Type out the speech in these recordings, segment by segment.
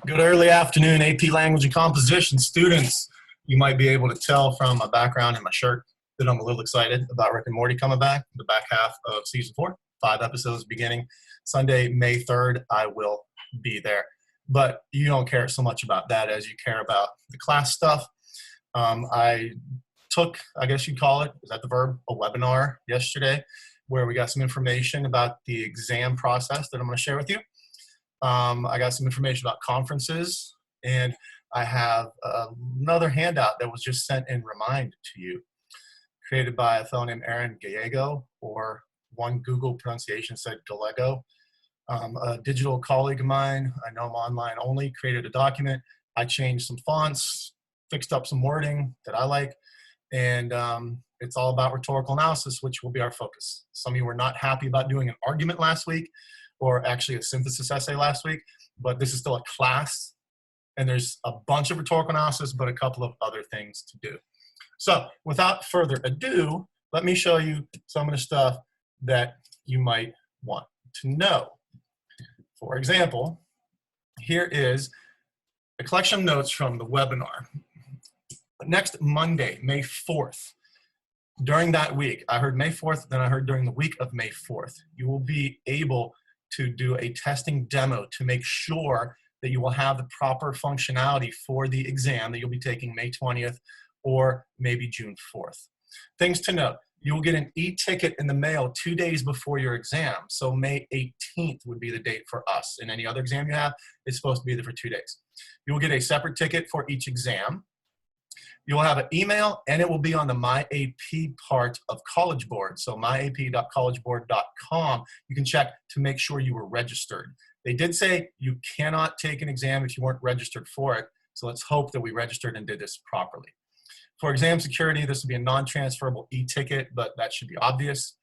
Good early afternoon, AP Language and Composition students. You might be able to tell from my background and my shirt that I'm a little excited about Rick and Morty coming back, the back half of season 4. 5 episodes beginning Sunday, May 3rd. I will be there. But you don't care so much about that as you care about the class stuff. I took, I guess you'd call it, is that the verb, a webinar yesterday where we got some information about the exam process that I'm going to share with you. I got some information about conferences, and I have another handout that was just sent in Remind to you, created by a fellow named Aaron Gallego, or one Google pronunciation said Gallego. A digital colleague of mine, I know I'm online only, created a document. I changed some fonts, fixed up some wording that I like, and it's all about rhetorical analysis, which will be our focus. Some of you were not happy about doing an argument last week, or actually a synthesis essay last week, but this is still a class, and there's a bunch of rhetorical analysis, but a couple of other things to do. So without further ado, let me show you some of the stuff that you might want to know. For example, here is a collection of notes from the webinar. Next Monday, May 4th, during that week, I heard May 4th, then I heard during the week of May 4th, you will be able to do a testing demo to make sure that you will have the proper functionality for the exam that you'll be taking May 20th or maybe June 4th. Things to note, you will get an e-ticket in the mail 2 days before your exam. So May 18th would be the date for us. And any other exam you have, it's supposed to be there for 2 days. You will get a separate ticket for each exam. You will have an email, and it will be on the My AP part of College Board. So myap.collegeboard.com. You can check to make sure you were registered. They did say you cannot take an exam if you weren't registered for it. So let's hope that we registered and did this properly. For exam security, this will be a non-transferable e-ticket, but that should be obvious.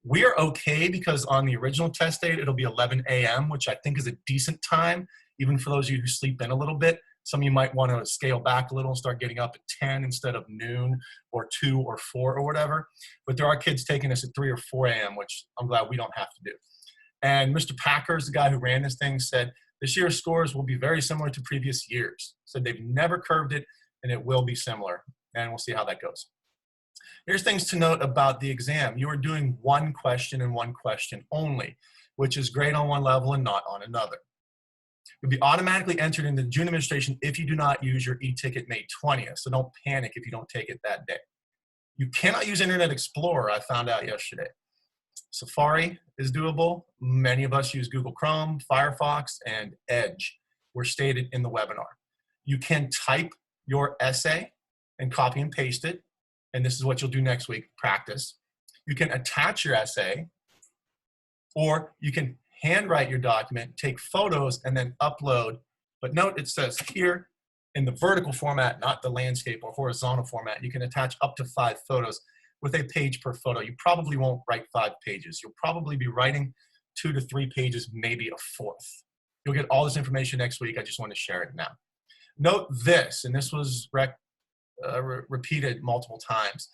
We are okay because on the original test date, it'll be 11 a.m., which I think is a decent time, even for those of you who sleep in a little bit. Some of you might want to scale back a little and start getting up at 10 instead of noon or 2 or 4 or whatever. But there are kids taking this at 3 or 4 a.m., which I'm glad we don't have to do. And Mr. Packers, the guy who ran this thing, said this year's scores will be very similar to previous years. Said they've never curved it, and it will be similar. And we'll see how that goes. Here's things to note about the exam. You are doing one question and one question only, which is great on one level and not on another. You'll be automatically entered into the June administration if you do not use your e-ticket May 20th. So don't panic if you don't take it that day. You cannot use Internet Explorer, I found out yesterday. Safari is doable. Many of us use Google Chrome, Firefox, and Edge were stated in the webinar. You can type your essay and copy and paste it. And this is what you'll do next week, practice. You can attach your essay, or you can handwrite your document, take photos, and then upload. But note it says here in the vertical format, not the landscape or horizontal format, you can attach up to 5 photos with a page per photo. You probably won't write 5 pages. You'll probably be writing 2 to 3 pages, maybe a 4th. You'll get all this information next week. I just want to share it now. Note this, and this was repeated multiple times.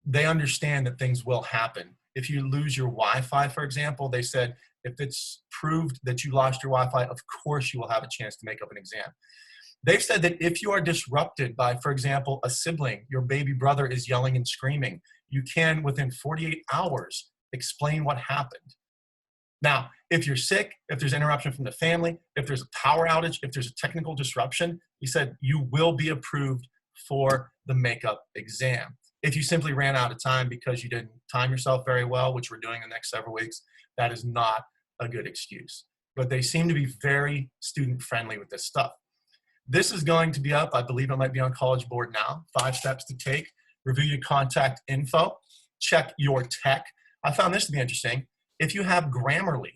They understand that things will happen. If you lose your Wi-Fi, for example, they said, if it's proved that you lost your Wi-Fi, of course you will have a chance to make up an exam. They've said that if you are disrupted by, for example, a sibling, your baby brother is yelling and screaming, you can, within 48 hours, explain what happened. Now, if you're sick, if there's interruption from the family, if there's a power outage, if there's a technical disruption, he said you will be approved for the makeup exam. If you simply ran out of time because you didn't time yourself very well, which we're doing the next several weeks, that is not a good excuse. But they seem to be very student-friendly with this stuff. This is going to be up, I believe it might be on College Board now, 5 steps to take. Review your contact info. Check your tech. I found this to be interesting. If you have Grammarly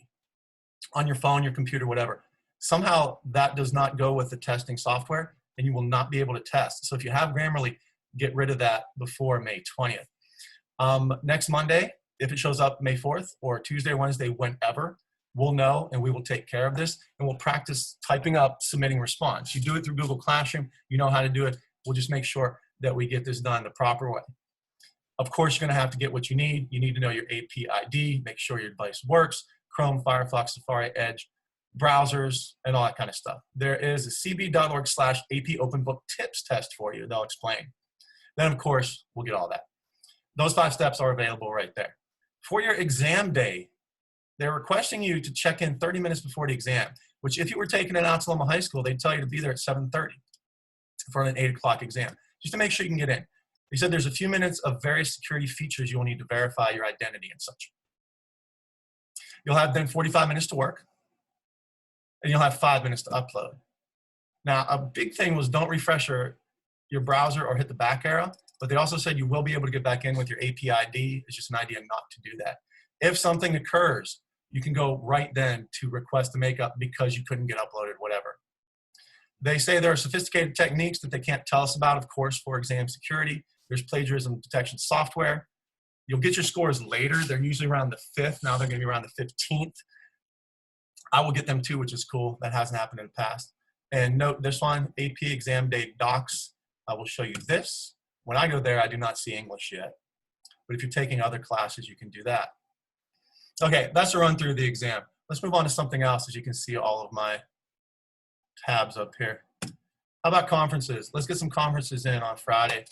on your phone, your computer, whatever, somehow that does not go with the testing software, and you will not be able to test. So if you have Grammarly, get rid of that before May 20th. Next Monday, if it shows up May 4th or Tuesday or Wednesday, whenever, we'll know and we will take care of this, and we'll practice typing up, submitting response. You do it through Google Classroom. You know how to do it. We'll just make sure that we get this done the proper way. Of course, you're going to have to get what you need. You need to know your AP ID, make sure your device works, Chrome, Firefox, Safari, Edge, browsers, and all that kind of stuff. There is a cb.org/AP Open Book Tips test for you. They'll explain. Then, of course, we'll get all that. Those 5 steps are available right there. For your exam day, they're requesting you to check in 30 minutes before the exam, which if you were taking it out to Loma High School, they'd tell you to be there at 7:30 for an 8 o'clock exam, just to make sure you can get in. They said there's a few minutes of various security features you will need to verify your identity and such. You'll have then 45 minutes to work, and you'll have 5 minutes to upload. Now, a big thing was don't refresh your browser or hit the back arrow, but they also said you will be able to get back in with your AP ID. It's just an idea not to do that. If something occurs, you can go right then to request the makeup because you couldn't get uploaded, whatever. They say there are sophisticated techniques that they can't tell us about, of course, for exam security. There's plagiarism detection software. You'll get your scores later. They're usually around the 5th. Now they're going to be around the 15th. I will get them too, which is cool. That hasn't happened in the past. And note this one, AP exam day docs. I will show you this. When I go there, I do not see English yet. But if you're taking other classes, you can do that. Okay, that's a run through the exam. Let's move on to something else. As you can see all of my tabs up here. How about conferences? Let's get some conferences in on Friday.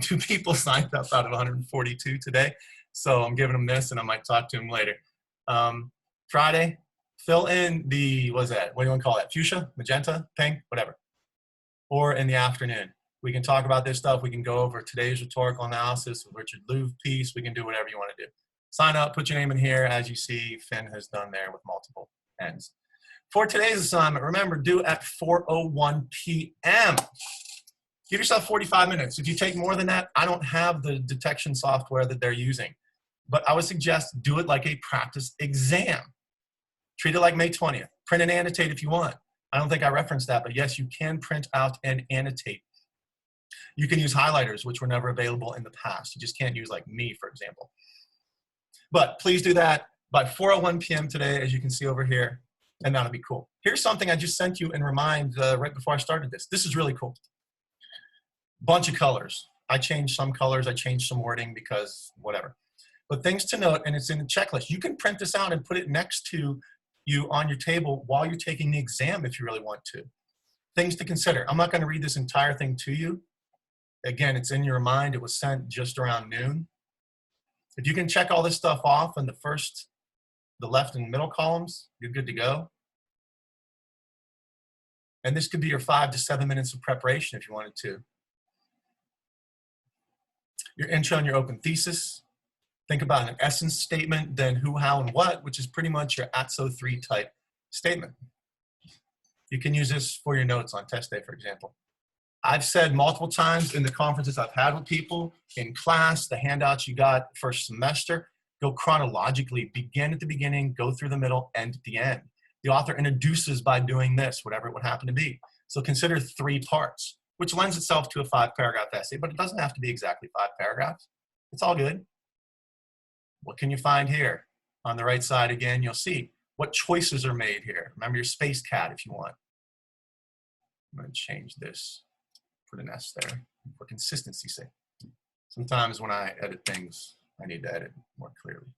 2 people signed up out of 142 today. So I'm giving them this and I might talk to them later. Friday, fill in the, what is that? What do you want to call that? Fuchsia, magenta, pink, whatever. Or in the afternoon. We can talk about this stuff. We can go over today's rhetorical analysis with Richard Louv piece. We can do whatever you want to do. Sign up, put your name in here. As you see, Finn has done there with multiple ends. For today's assignment, remember, due at 4:01 p.m. Give yourself 45 minutes. If you take more than that, I don't have the detection software that they're using. But I would suggest do it like a practice exam. Treat it like May 20th. Print and annotate if you want. I don't think I referenced that, but yes, you can print out and annotate. You can use highlighters, which were never available in the past. You just can't use like me, for example. But please do that by 4:01 p.m. today, as you can see over here, and that'll be cool. Here's something I just sent you in Remind right before I started this. This is really cool. Bunch of colors. I changed some colors. I changed some wording because whatever. But things to note, and it's in the checklist. You can print this out and put it next to you on your table while you're taking the exam if you really want to. Things to consider. I'm not going to read this entire thing to you. Again, it's in your mind. It was sent just around noon. If you can check all this stuff off in the left and middle columns, you're good to go. And this could be your 5 to 7 minutes of preparation if you wanted to. Your intro and your open thesis. Think about an essence statement, then who, how, and what, which is pretty much your ATSO 3 type statement. You can use this for your notes on test day, for example. I've said multiple times in the conferences I've had with people, in class, the handouts you got first semester, go chronologically, begin at the beginning, go through the middle, end at the end. The author introduces by doing this, whatever it would happen to be. So consider 3 parts, which lends itself to a 5-paragraph essay, but it doesn't have to be exactly 5 paragraphs. It's all good. What can you find here? On the right side again, you'll see what choices are made here. Remember your space cat if you want. I'm going to change this. Put an S there for consistency's sake. Sometimes when I edit things, I need to edit more clearly.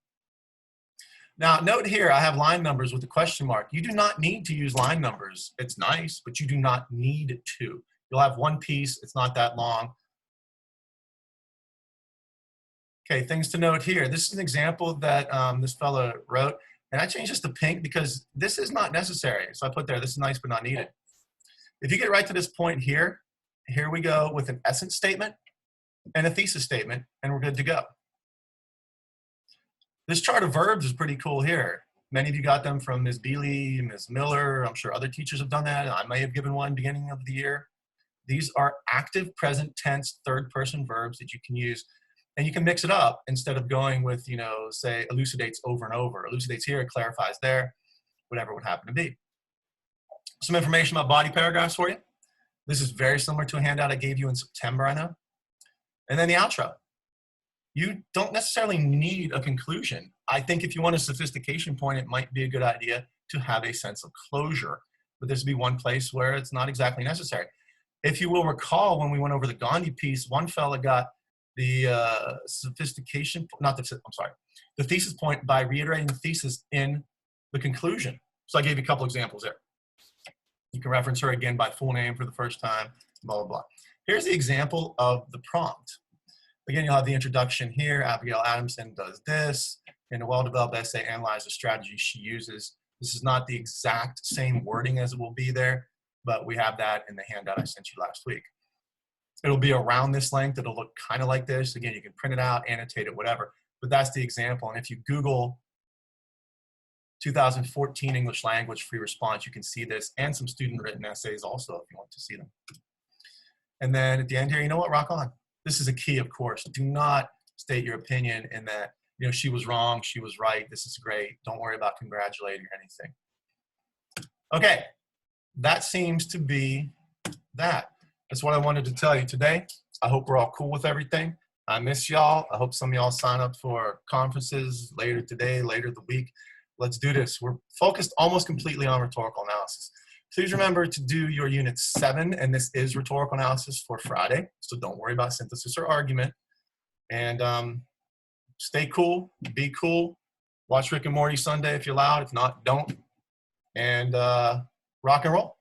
Now, note here, I have line numbers with a question mark. You do not need to use line numbers. It's nice, but you do not need to. You'll have one piece. It's not that long. Okay, things to note here. This is an example that this fellow wrote, and I changed this to pink because this is not necessary. So I put there, this is nice but not needed. If you get right to this point here, here we go with an essence statement and a thesis statement, and we're good to go. This chart of verbs is pretty cool here. Many of you got them from Ms. Bealey, Ms. Miller. I'm sure other teachers have done that. I may have given one beginning of the year. These are active present tense third-person verbs that you can use, and you can mix it up instead of going with, you know, say elucidates over and over. Elucidates here, clarifies there, whatever it would happen to be. Some information about body paragraphs for you. This is very similar to a handout I gave you in September, I know. And then the outro. You don't necessarily need a conclusion. I think if you want a sophistication point, it might be a good idea to have a sense of closure. But this would be one place where it's not exactly necessary. If you will recall, when we went over the Gandhi piece, one fella got the the thesis point by reiterating the thesis in the conclusion. So I gave you a couple examples there. You can reference her again by full name for the first time, blah, blah, blah. Here's the example of the prompt. Again, you'll have the introduction here. Abigail Adamson does this. In a well-developed essay, analyze the strategy she uses. This is not the exact same wording as it will be there, but we have that in the handout I sent you last week. It'll be around this length. It'll look kind of like this. Again, you can print it out, annotate it, whatever. But that's the example. And if you Google 2014 English language free response, you can see this and some student written essays also if you want to see them. And then at the end here, you know what, rock on. This is a key, of course. Do not state your opinion in that, you know, she was wrong, she was right, this is great. Don't worry about congratulating or anything. Okay, that seems to be that. That's what I wanted to tell you today. I hope we're all cool with everything. I miss y'all. I hope some of y'all sign up for conferences later today, later the week. Let's do this. We're focused almost completely on rhetorical analysis. Please remember to do your unit 7, and this is rhetorical analysis for Friday, so don't worry about synthesis or argument. And stay cool, be cool. Watch Rick and Morty Sunday if you're allowed. If not, don't. And rock and roll.